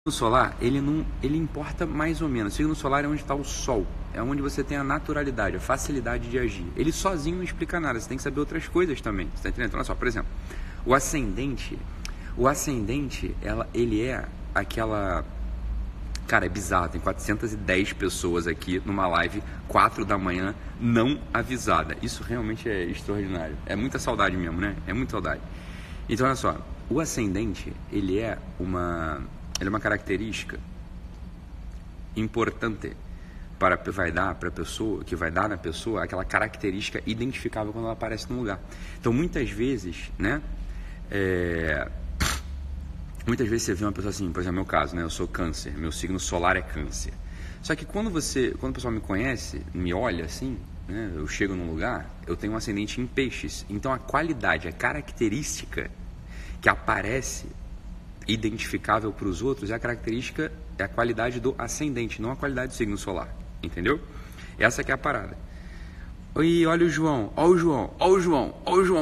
O solar, ele importa mais ou menos. O signo solar é onde está o Sol, é onde você tem a naturalidade, a facilidade de agir. Ele sozinho não explica nada, você tem que saber outras coisas também. Você está entendendo? Então, olha só, por exemplo, o ascendente, ele é aquela... Cara, é bizarro, tem 410 pessoas aqui numa live, 4 da manhã, não avisada. Isso realmente é extraordinário. É muita saudade mesmo, né? É muita saudade. Então, olha só, o ascendente, ele é uma característica importante que vai dar na pessoa aquela característica identificável quando ela aparece num lugar. Então, muitas vezes, né? Muitas vezes você vê uma pessoa assim, por exemplo, no meu caso, né? Eu sou câncer, meu signo solar é câncer. Só que quando o pessoal me conhece, me olha assim, né? Eu chego num lugar, eu tenho um ascendente em peixes. Então, a qualidade, a característica que aparece identificável para os outros é a qualidade do ascendente, não a qualidade do signo solar, entendeu? Essa que é a parada. Oi, olha o João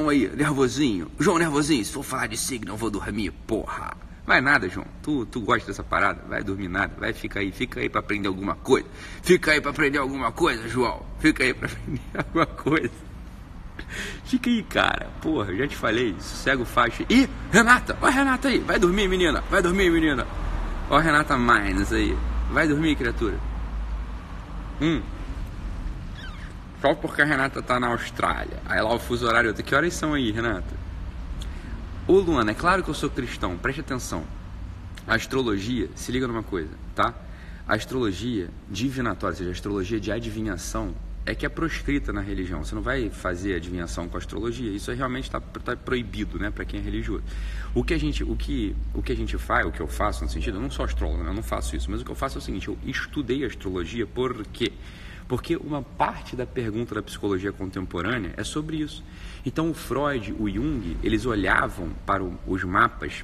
aí, nervosinho. João nervosinho, se for falar de signo eu vou dormir, porra. Vai nada, João, tu gosta dessa parada? Vai dormir nada, fica aí pra aprender alguma coisa. Fica aí pra aprender alguma coisa, João. Fica aí pra aprender alguma coisa. Fica aí, cara. Porra, já te falei. Sossega o faixa. Ih, Renata. Ó a Renata aí. Vai dormir, menina. Ó a Renata Mines aí. Vai dormir, criatura. Só porque a Renata tá na Austrália. Aí lá o fuso horário. Que horas são aí, Renata? Ô, Luana, é claro que eu sou cristão. Preste atenção. A astrologia, se liga numa coisa, tá? A astrologia divinatória, ou seja, a astrologia de adivinhação, é que é proscrita na religião. Você não vai fazer adivinhação com astrologia. Isso realmente está proibido, né, para quem é religioso. O que a gente faz, o que eu faço no sentido, eu não sou astrólogo, né, eu não faço isso, mas o que eu faço é o seguinte: eu estudei astrologia. Por quê? Porque uma parte da pergunta da psicologia contemporânea é sobre isso. Então o Freud, o Jung, eles olhavam para os mapas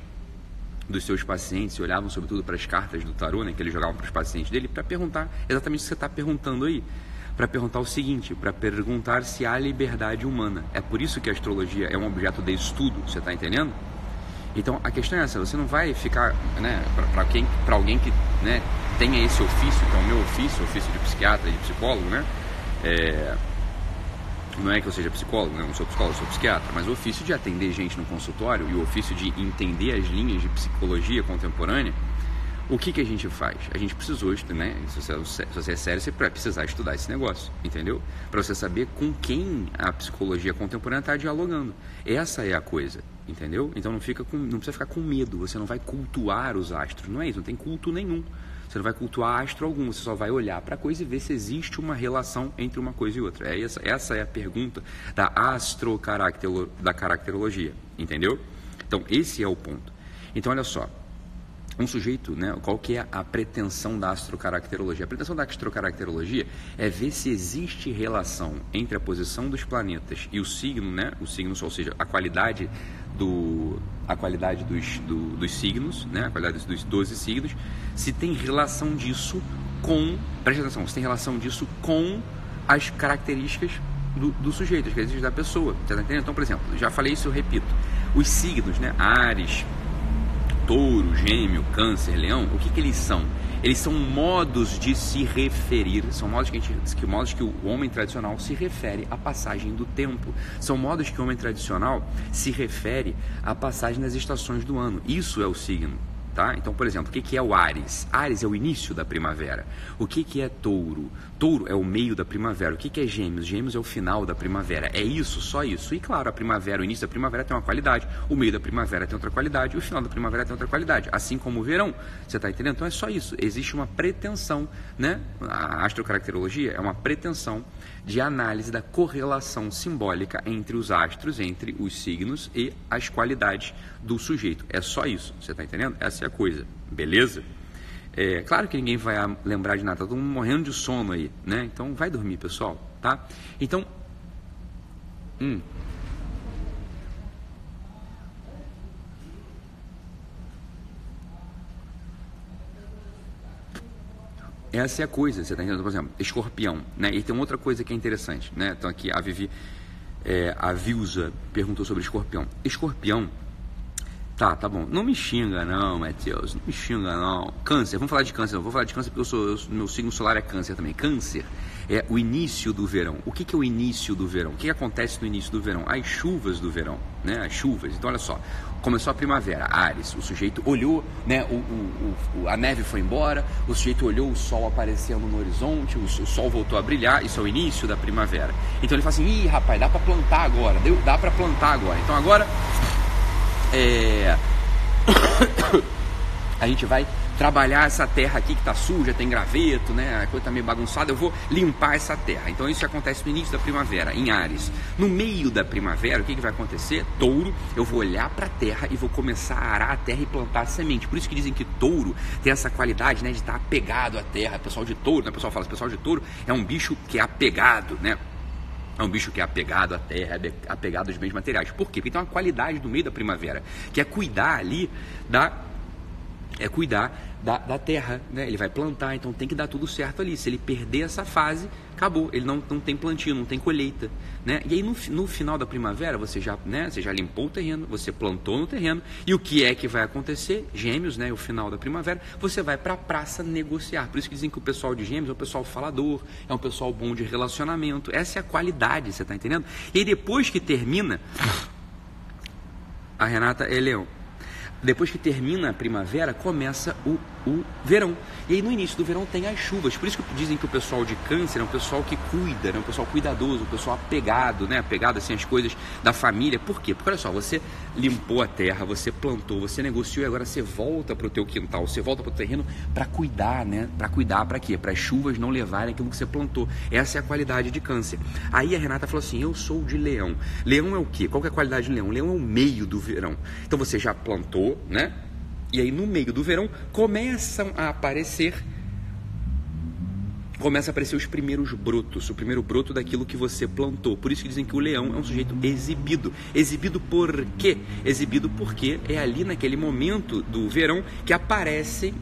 dos seus pacientes, olhavam sobretudo para as cartas do tarô, né, que eles jogavam para os pacientes dele, para perguntar exatamente o que você está perguntando aí. Para perguntar o seguinte, para perguntar se há liberdade humana. É por isso que a astrologia é um objeto de estudo, você está entendendo? Então, a questão é essa: você não vai ficar, né, para alguém que, né, tenha esse ofício, que é o meu ofício de psiquiatra e de psicólogo, né? Não é que eu seja psicólogo, né? Eu não sou psicólogo, eu sou psiquiatra, mas o ofício de atender gente no consultório e o ofício de entender as linhas de psicologia contemporânea. O que a gente faz? A gente precisou, né? Se você é sério, você vai precisar estudar esse negócio, entendeu? Para você saber com quem a psicologia contemporânea está dialogando. Essa é a coisa, entendeu? Então não precisa ficar com medo. Você não vai cultuar os astros, não é isso? Não tem culto nenhum. Você não vai cultuar astro algum. Você só vai olhar para a coisa e ver se existe uma relação entre uma coisa e outra. Essa é a pergunta da caracterologia, entendeu? Então esse é o ponto. Então olha só. Um sujeito, né, qual que é a pretensão da astrocaracterologia? A pretensão da astrocaracterologia é ver se existe relação entre a posição dos planetas e o signo, né, o signo, ou seja, a qualidade dos signos, né, a qualidade dos 12 signos, se tem relação disso com, preste atenção, se tem relação disso com as características do sujeito, as características da pessoa, você está entendendo? Então, por exemplo, já falei isso, eu repito, os signos, né, Áries, Touro, Gêmeo, Câncer, Leão, o que eles são? Eles são modos de se referir, são modos que o homem tradicional se refere à passagem do tempo, são modos que o homem tradicional se refere à passagem das estações do ano. Isso é o signo, tá? Então, por exemplo, o que é o Áries? Áries é o início da primavera. O que é Touro? Touro é o meio da primavera. O que é Gêmeos? Gêmeos é o final da primavera. É isso, só isso. E claro, o início da primavera tem uma qualidade, o meio da primavera tem outra qualidade, o final da primavera tem outra qualidade, assim como o verão. Você está entendendo? Então é só isso. Existe uma pretensão, né? A astrocaracterologia é uma pretensão de análise da correlação simbólica entre os astros, entre os signos e as qualidades do sujeito. É só isso. Você está entendendo? Essa é a coisa. Beleza? Claro que ninguém vai lembrar de nada, tá todo mundo morrendo de sono aí, né? Então vai dormir, pessoal, tá? Então, essa é a coisa, você tá entendendo? Por exemplo, Escorpião, né? E tem outra coisa que é interessante, né? Então aqui a Vilsa perguntou sobre Escorpião. Escorpião Tá bom. Não me xinga não, Matheus. Não me xinga não. Câncer, vamos falar de câncer. Eu vou falar de câncer porque meu signo solar é câncer também. Câncer é o início do verão. O que é o início do verão? O que acontece no início do verão? As chuvas do verão, né? As chuvas. Então, olha só. Começou a primavera, Áries. O sujeito olhou, né? A neve foi embora. O sujeito olhou o sol aparecendo no horizonte. O sol voltou a brilhar. Isso é o início da primavera. Então, ele fala assim, ih, rapaz, dá pra plantar agora. Dá pra plantar agora. Então, agora... a gente vai trabalhar essa terra aqui que está suja, tem graveto, né? A coisa está meio bagunçada, eu vou limpar essa terra. Então isso acontece no início da primavera, em Áries. No meio da primavera, o que vai acontecer? Touro, eu vou olhar para a terra e vou começar a arar a terra e plantar a semente. Por isso que dizem que touro tem essa qualidade, né, de estar apegado à terra. O pessoal de touro, né? O pessoal fala, o pessoal de touro é um bicho que é apegado, né? É um bicho que é apegado à terra, é apegado aos bens materiais. Por quê? Porque tem uma qualidade no meio da primavera, que é cuidar ali da terra, né? Ele vai plantar, então tem que dar tudo certo ali. Se ele perder essa fase, acabou. Ele não tem plantio, não tem colheita, né? E aí no final da primavera você já limpou o terreno, você plantou no terreno. E o que é que vai acontecer? Gêmeos, né? O final da primavera, você vai para a praça negociar. Por isso que dizem que o pessoal de Gêmeos é um pessoal falador, é um pessoal bom de relacionamento. Essa é a qualidade, você está entendendo? E aí depois que termina, a Renata é Leão. Depois que termina a primavera, começa o verão. E aí no início do verão tem as chuvas. Por isso que dizem que o pessoal de câncer é um pessoal que cuida, né? Um pessoal cuidadoso, um pessoal apegado, né? Apegado assim às coisas da família. Por quê? Porque olha só, você limpou a terra, você plantou, você negociou e agora você volta para o teu quintal, você volta para o terreno para cuidar, né? Para cuidar para quê? Para as chuvas não levarem aquilo que você plantou. Essa é a qualidade de câncer. Aí a Renata falou assim, eu sou de leão. Leão é o quê? Qual que é a qualidade de leão? Leão é o meio do verão. Então você já plantou, né? E aí no meio do verão começam a aparecer os primeiros brotos, o primeiro broto daquilo que você plantou. Por isso que dizem que o leão é um sujeito exibido. Exibido por quê? Exibido porque é ali naquele momento do verão que aparece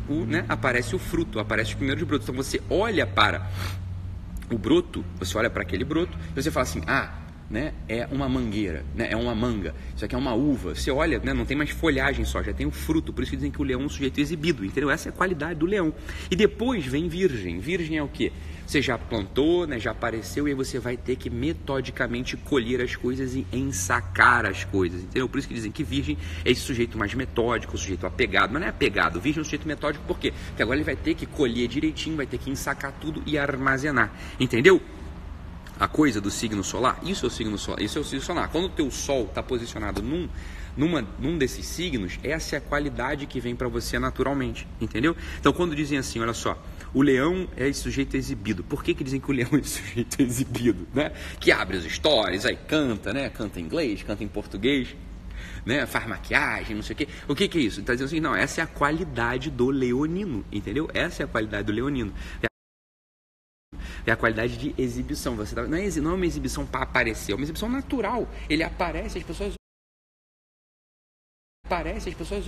o fruto, aparecem os primeiros brotos. Então você olha para o broto, você olha para aquele broto e você fala assim, né, é uma mangueira, né, é uma manga, isso aqui é uma uva. Você olha, né, não tem mais folhagem só, já tem o fruto. Por isso que dizem que o leão é um sujeito exibido, entendeu? Essa é a qualidade do leão. E depois vem virgem. Virgem é o quê? Você já plantou, né, já apareceu, e aí você vai ter que metodicamente colher as coisas e ensacar as coisas, entendeu? Por isso que dizem que virgem é esse sujeito mais metódico, o sujeito apegado. Mas não é apegado, virgem é um sujeito metódico. Por quê? Porque agora ele vai ter que colher direitinho, vai ter que ensacar tudo e armazenar, entendeu? A coisa do signo solar, isso é o signo solar, isso é o signo solar. Quando o teu sol está posicionado num desses signos, essa é a qualidade que vem para você naturalmente, entendeu? Então quando dizem assim, olha só, o leão é esse sujeito exibido. Por que dizem que o leão é esse sujeito exibido, né? Que abre as stories, aí canta, né? Canta em inglês, canta em português, né? Faz maquiagem, não sei o quê. O que é isso? Está dizendo assim, não, essa é a qualidade do leonino, entendeu? Essa é a qualidade do leonino. É a qualidade de exibição. Você não é uma exibição para aparecer, é uma exibição natural. Ele aparece, as pessoas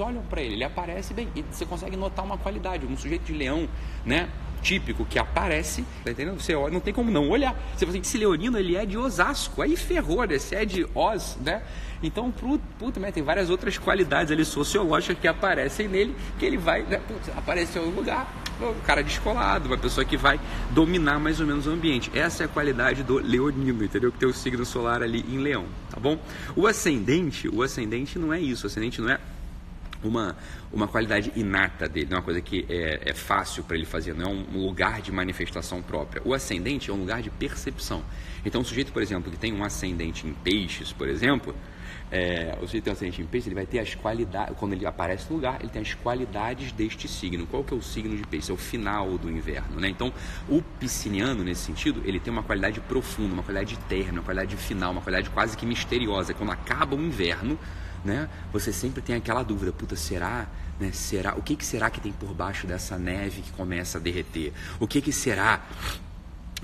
olham para ele. Ele aparece bem. E você consegue notar uma qualidade. Um sujeito de leão, né, típico, que aparece, tá entendendo? Você olha, não tem como não olhar. Você fala assim, esse leonino, ele é de Osasco. Aí ferrou, né? Esse é de Oz, né? Então, tem várias outras qualidades ali sociológicas que aparecem nele, que ele vai, né, aparecer em um lugar, um cara descolado, uma pessoa que vai dominar mais ou menos o ambiente. Essa é a qualidade do leonino, entendeu? Que tem o signo solar ali em leão, tá bom? O ascendente não é isso. O ascendente não é uma qualidade inata dele, não é uma coisa que é fácil para ele fazer, não é um lugar de manifestação própria. O ascendente é um lugar de percepção. Então, o sujeito, por exemplo, que tem um ascendente em peixes, por exemplo, o sujeito tem um ascendente em peixes, ele vai ter as qualidades, quando ele aparece no lugar, ele tem as qualidades deste signo. Qual que é o signo de peixes? É o final do inverno, né? Então, o pisciniano, nesse sentido, ele tem uma qualidade profunda, uma qualidade términa, uma qualidade final, uma qualidade quase que misteriosa. Quando acaba o inverno, né, você sempre tem aquela dúvida, será, né, o que será que tem por baixo dessa neve que começa a derreter? O que será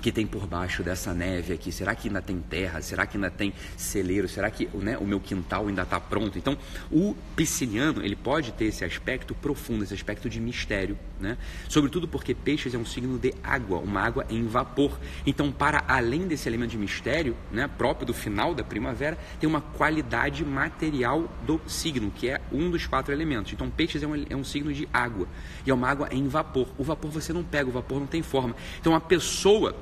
que tem por baixo dessa neve aqui? Será que ainda tem terra? Será que ainda tem celeiro? Será que, né, o meu quintal ainda está pronto? Então, o pisciniano, ele pode ter esse aspecto profundo, esse aspecto de mistério, né? Sobretudo porque peixes é um signo de água, uma água em vapor. Então, para além desse elemento de mistério, né, próprio do final da primavera, tem uma qualidade material do signo, que é um dos 4 elementos. Então, peixes é um signo de água, e é uma água em vapor. O vapor você não pega, o vapor não tem forma. Então, a pessoa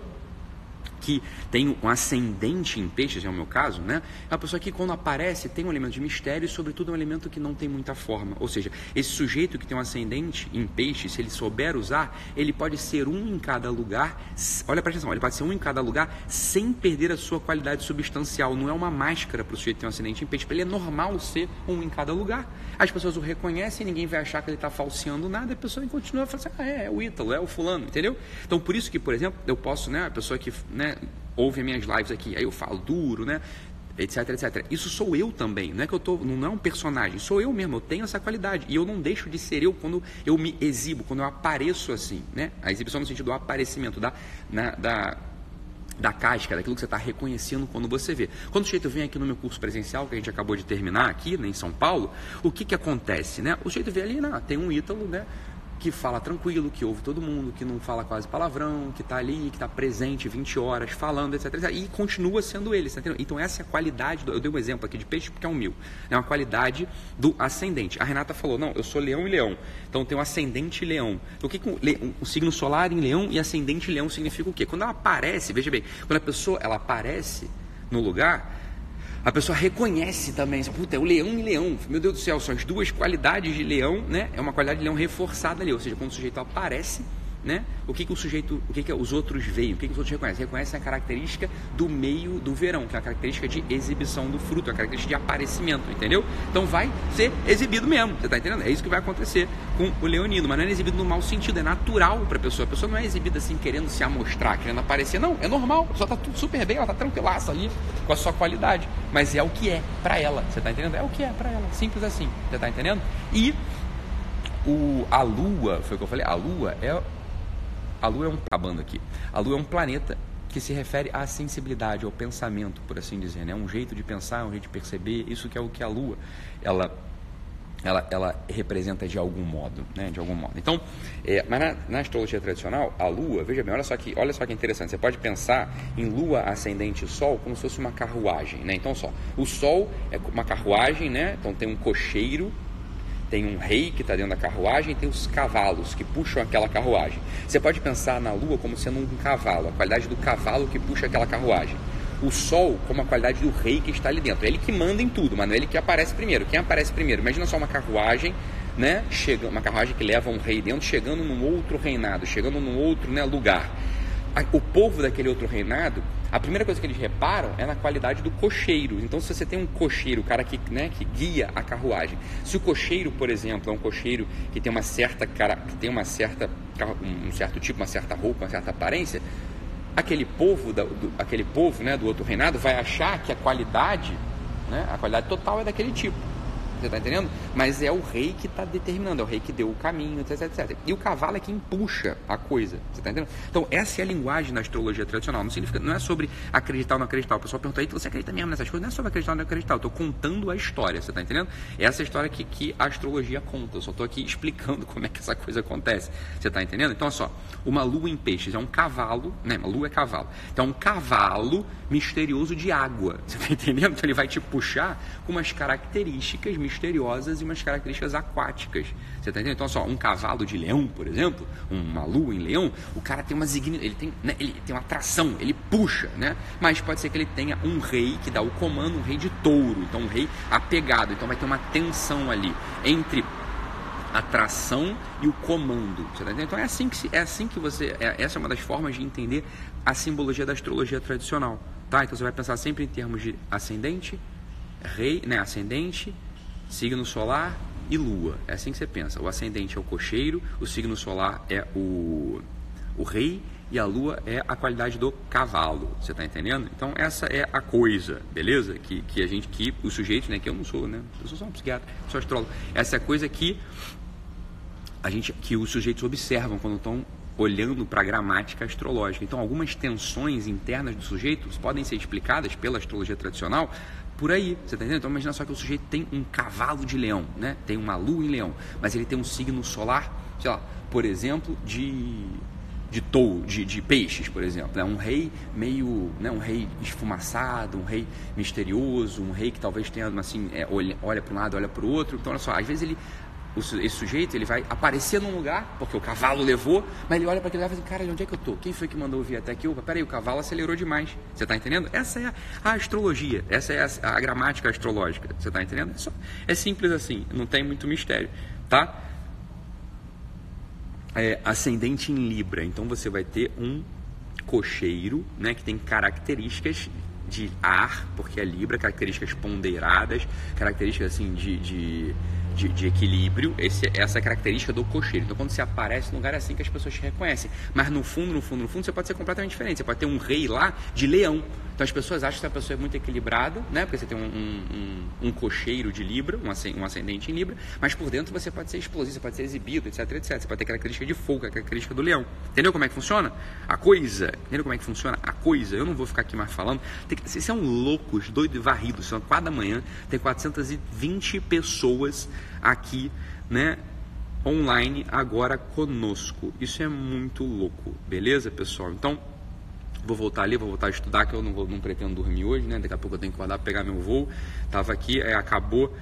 que tem um ascendente em peixes, é o meu caso, né? É uma pessoa que quando aparece tem um elemento de mistério e sobretudo um elemento que não tem muita forma. Ou seja, esse sujeito que tem um ascendente em peixes, se ele souber usar, ele pode ser um em cada lugar. Olha, presta atenção, ele pode ser um em cada lugar sem perder a sua qualidade substancial. Não é uma máscara para o sujeito que tem um ascendente em peixes, para ele é normal ser um em cada lugar. As pessoas o reconhecem, ninguém vai achar que ele está falseando nada, a pessoa continua a falar assim, é o Ítalo, é o fulano, entendeu? Então, por isso que, por exemplo, eu posso, né, a pessoa que, né, ouve as minhas lives aqui, aí eu falo duro, né, etc, etc. Isso sou eu também, não é que eu tô, não é um personagem, sou eu mesmo, eu tenho essa qualidade, e eu não deixo de ser eu quando eu me exibo, quando eu apareço assim, né, a exibição no sentido do aparecimento, da casca, daquilo que você está reconhecendo quando você vê. Quando o sujeito vem aqui no meu curso presencial, que a gente acabou de terminar aqui, né, em São Paulo, o que acontece, né? O sujeito vê ali, tem um Ítalo, né, que fala tranquilo, que ouve todo mundo, que não fala quase palavrão, que está ali, que está presente 20 horas falando, etc, etc. E continua sendo ele, tá entendendo? Então essa é a qualidade, eu dei um exemplo aqui de peixe porque é um mil, é uma qualidade do ascendente. A Renata falou, não, eu sou leão e leão, então tem um ascendente leão. O que o signo solar em leão e ascendente leão significa o quê? Quando ela aparece, veja bem, quando a pessoa ela aparece no lugar, a pessoa reconhece também, puta, é o leão e leão, meu Deus do céu, são as duas qualidades de leão, né? É uma qualidade de leão reforçada ali, ou seja, quando o sujeito aparece, né? O que os outros veem, o que os outros reconhecem? Reconhecem a característica do meio do verão, que é a característica de exibição do fruto, a característica de aparecimento, entendeu? Então vai ser exibido mesmo, você está entendendo? É isso que vai acontecer com o leonino, mas não é exibido no mau sentido, é natural para a pessoa não é exibida assim, querendo se amostrar, querendo aparecer, não, é normal, a pessoa está tudo super bem, ela está tranquilaça ali, com a sua qualidade, mas é o que é para ela, você está entendendo? É o que é para ela, simples assim, você está entendendo? E a Lua, foi o que eu falei, a Lua é acabando aqui. A Lua é um planeta que se refere à sensibilidade, ao pensamento, por assim dizer, né? Um jeito de pensar, um jeito de perceber, isso que é o que a Lua, ela representa de algum modo, né? De algum modo. Então, mas na astrologia tradicional, a Lua, veja bem, olha só que interessante, você pode pensar em Lua ascendente e Sol como se fosse uma carruagem, né? Então, o Sol é uma carruagem, né? Então tem um cocheiro, tem um rei que está dentro da carruagem e tem os cavalos que puxam aquela carruagem. Você pode pensar na Lua como sendo um cavalo, a qualidade do cavalo que puxa aquela carruagem. O Sol como a qualidade do rei que está ali dentro. É ele que manda em tudo, mas não é ele que aparece primeiro. Quem aparece primeiro? Imagina só uma carruagem, né? Uma carruagem que leva um rei dentro, chegando num outro reinado, chegando num outro, né, lugar. O povo daquele outro reinado, a primeira coisa que eles reparam é na qualidade do cocheiro. Então, se você tem um cocheiro, o cara que guia a carruagem, se o cocheiro, por exemplo, é um cocheiro que tem um certo tipo, uma certa roupa, uma certa aparência, aquele povo, né, do outro reinado vai achar que a qualidade, né, a qualidade total é daquele tipo. Você está entendendo? Mas é o rei que está determinando, é o rei que deu o caminho, etc, etc. E o cavalo é quem puxa a coisa. Você está entendendo? Então, essa é a linguagem da astrologia tradicional. Não é sobre acreditar ou não acreditar. O pessoal pergunta aí, você acredita mesmo nessas coisas? Não é sobre acreditar ou não acreditar. Eu estou contando a história, você está entendendo? Essa é a história que a astrologia conta. Eu só estou aqui explicando como é que essa coisa acontece. Você está entendendo? Então, olha só. Uma lua em peixes é um cavalo, né? Uma lua é cavalo. Então, um cavalo misterioso de água. Você está entendendo? Então, ele vai te puxar com umas características misteriosas e umas características aquáticas. Você está entendendo? Então, só um cavalo de leão, por exemplo, uma lua em leão, o cara tem ele tem uma atração, ele puxa, né? Mas pode ser que ele tenha um rei que dá o comando, um rei de touro, então um rei apegado, então vai ter uma tensão ali entre a atração e o comando. Você tá entendendo? Então essa é uma das formas de entender a simbologia da astrologia tradicional, tá? Então você vai pensar sempre em termos de ascendente, rei, né? Ascendente, signo solar e lua. É assim que você pensa. O ascendente é o cocheiro, o signo solar é o rei e a lua é a qualidade do cavalo. Você está entendendo? Então essa é a coisa, beleza? Que os sujeitos, né? Que eu não sou, né? Eu sou só um psiquiatra, sou astrólogo. Essa é a coisa que que os sujeitos observam quando estão olhando para a gramática astrológica. Então, algumas tensões internas do sujeito podem ser explicadas pela astrologia tradicional por aí, você está entendendo? Então, imagina só que o sujeito tem um cavalo de leão, né? Tem uma lua em leão, mas ele tem um signo solar, sei lá, por exemplo, de peixes, por exemplo, né? Um rei meio, né? Um rei esfumaçado, um rei misterioso, um rei que talvez tenha, assim, olha para um lado, olha para o outro. Então, olha só, às vezes esse sujeito, ele vai aparecer num lugar, porque o cavalo levou, mas ele olha para aquele lugar e fala assim, cara, onde é que eu tô? Quem foi que mandou eu vir até aqui? Opa, peraí, o cavalo acelerou demais. Você está entendendo? Essa é a astrologia, essa é a gramática astrológica. Você está entendendo? É simples assim, não tem muito mistério, tá? Ascendente em Libra, então você vai ter um cocheiro, né, que tem características de ar, porque é Libra, características ponderadas, características assim de equilíbrio, essa é a característica do cocheiro. Então, quando você aparece no lugar, é assim que as pessoas te reconhecem. Mas no fundo, você pode ser completamente diferente. Você pode ter um rei lá de leão. Então, as pessoas acham que a pessoa é muito equilibrada, né? Porque você tem um cocheiro de Libra, um ascendente em Libra, mas por dentro você pode ser explosivo, você pode ser exibido, etc, etc. Você pode ter característica de fogo, a característica do leão. Entendeu como é que funciona? A coisa. Entendeu como é que funciona? A coisa. Eu não vou ficar aqui mais falando. Vocês são loucos, doidos e varridos. São 4 da manhã, tem 420 pessoas aqui, né, online agora conosco. Isso é muito louco, beleza, pessoal? Então, vou voltar ali, vou voltar a estudar, que eu não pretendo dormir hoje, né? Daqui a pouco eu tenho que acordar, pegar meu voo. Tava aqui, acabou